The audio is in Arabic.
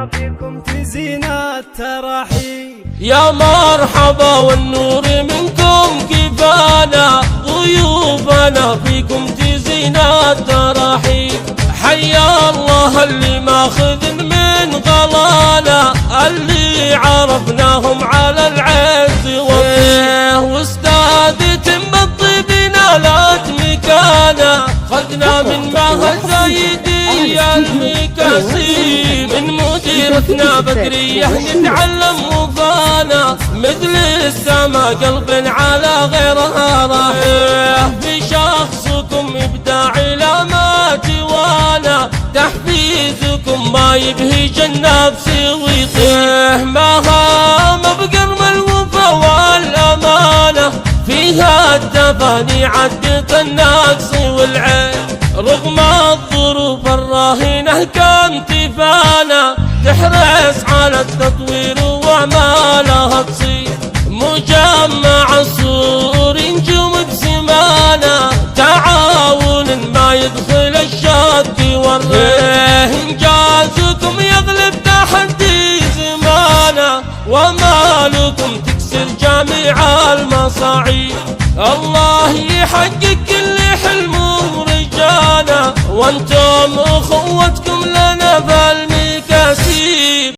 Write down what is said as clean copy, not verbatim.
ما فيكم تزين التراحيب. يا مرحبا والنور منكم كفانا، ضيوفنا فيكم تزين التراحيب. حيا الله اللي ماخذ من غلانا، اللي عرفناهم على العز والطيب. واستاذة بالطيب نالت مكانا، خذنا من معهد زايدي المكاسيب. من مديرتنا بدرية نتعلم وفانا، مثل السما قلب على غيرها راح. في شخصكم إبداعي لا ما جوانا، تحفيزكم ما يبهج النفس ويطيح. ما هام بقرم الوفا والأمانة، فيها التفاني عدت النقص والعين. رغم الظروف الراهنة كم تفانا، تحرص على التطوير وأعمالها تصير. مجمع الصور نجوم بسمانة، تعاون ما يدخل الشد والريح. إنجازكم يغلب تحدي زمانه، ومالكم تكسر جميع المصاعب. الله يحقق كل حلم ورجانا، وانتم اخوتكم لنا في